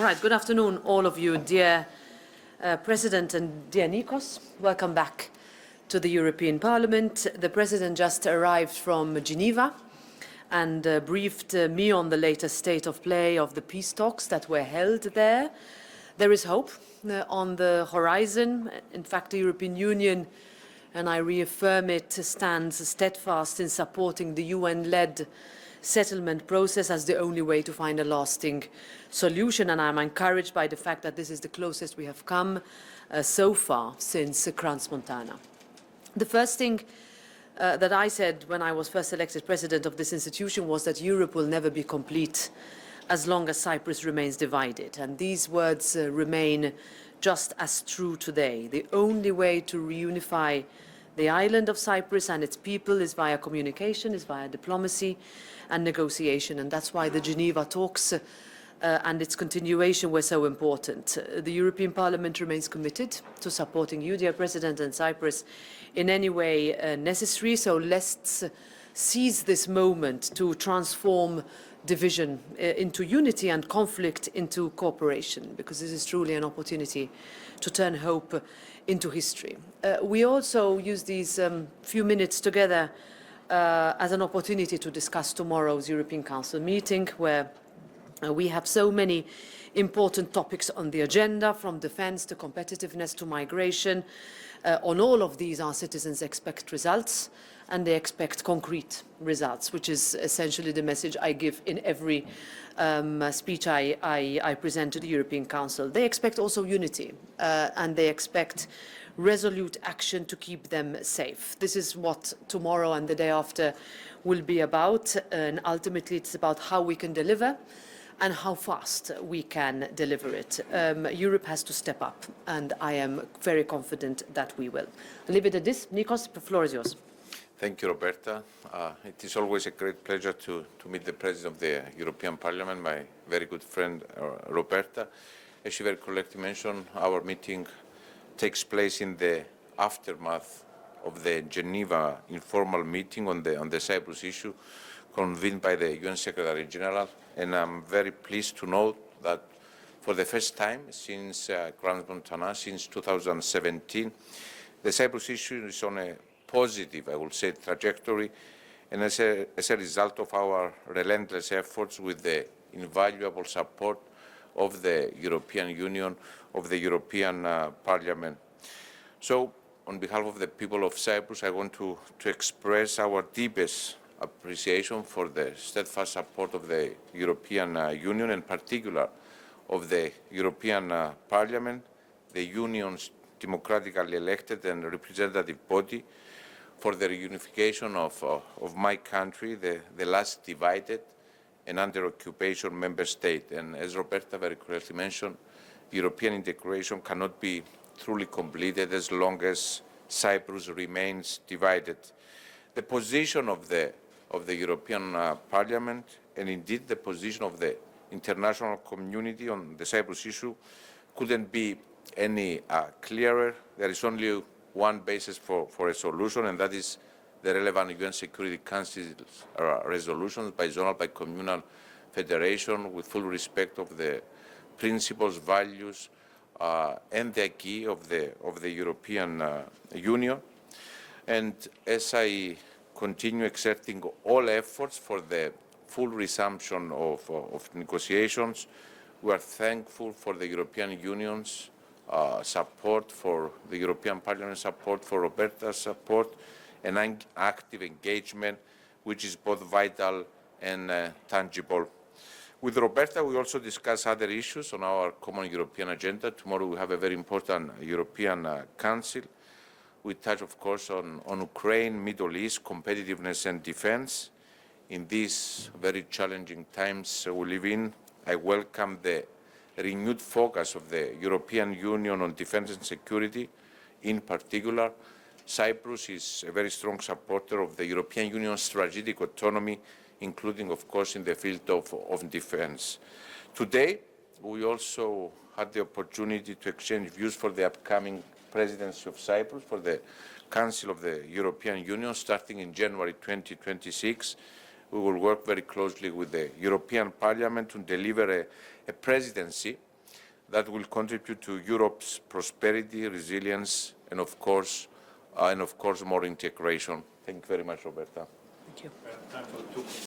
All right, good afternoon, all of you, dear President and dear Nikos. Welcome back to the European Parliament. The President just arrived from Geneva and briefed me on the latest state of play of the peace talks that were held there. There is hope on the horizon. In fact, the European Union, and I reaffirm it, stands steadfast in supporting the UN-led settlement process as the only way to find a lasting solution, and I'm encouraged by the fact that this is the closest we have come so far since Crans-Montana. The first thing that I said when I was first elected president of this institution was that Europe will never be complete as long as Cyprus remains divided, and these words remain just as true today. The only way to reunify the island of Cyprus and its people is via communication, is via diplomacy and negotiation, and that's why the Geneva talks and its continuation were so important. The European Parliament remains committed to supporting you, dear President, and Cyprus in any way necessary, so let's seize this moment to transform division into unity and conflict into cooperation, because this is truly an opportunity to turn hope into history. We also use these few minutes together as an opportunity to discuss tomorrow's European Council meeting, where we have so many important topics on the agenda, from defence to competitiveness to migration. On all of these, our citizens expect results, and they expect concrete results, which is essentially the message I give in every speech I present to the European Council. They expect also unity, and they expect resolute action to keep them safe. This is what tomorrow and the day after will be about, and ultimately it's about how we can deliver and how fast we can deliver it. Europe has to step up, and I am very confident that we will. I'll leave it at this. Nikos, the floor is yours. Thank you, Roberta. It is always a great pleasure to meet the President of the European Parliament, my very good friend, Roberta. As she very correctly mentioned, our meeting takes place in the aftermath of the Geneva informal meeting on the Cyprus issue convened by the UN Secretary General, and I'm very pleased to note that for the first time since Crans-Montana, since 2017, the Cyprus issue is on a positive, I would say, trajectory, and as a result of our relentless efforts with the invaluable support of the European Union, of the European Parliament. So, on behalf of the people of Cyprus, I want to express our deepest appreciation for the steadfast support of the European Union, in particular of the European Parliament, the Union's democratically elected and representative body, for the reunification of my country, the last divided and under occupation member state. And as Roberta very correctly mentioned, European integration cannot be truly completed as long as Cyprus remains divided. The position of the European Parliament, and indeed the position of the international community on the Cyprus issue, couldn't be any clearer. There is only one basis for a solution, and that is the relevant UN Security Council resolutions, by zonal, by communal federation, with full respect of the principles, values, and the acquis of the European Union. And as I continue exerting all efforts for the full resumption of negotiations, we are thankful for the European Union's support, for the European Parliament's support, for Roberta's support, and active engagement, which is both vital and tangible. With Roberta, we also discuss other issues on our common European agenda. Tomorrow we have a very important European Council. We touch, of course, on Ukraine, Middle East, competitiveness and defense. In these very challenging times we live in, I welcome the renewed focus of the European Union on defense and security. In particular, Cyprus is a very strong supporter of the European Union's strategic autonomy, including, of course, in the field of defense. Today, we also had the opportunity to exchange views for the upcoming presidency of Cyprus, for the Council of the European Union, starting in January 2026. We will work very closely with the European Parliament to deliver a presidency that will contribute to Europe's prosperity, resilience, and of course, more integration. Thank you very much, Roberta. Thank you. Time for two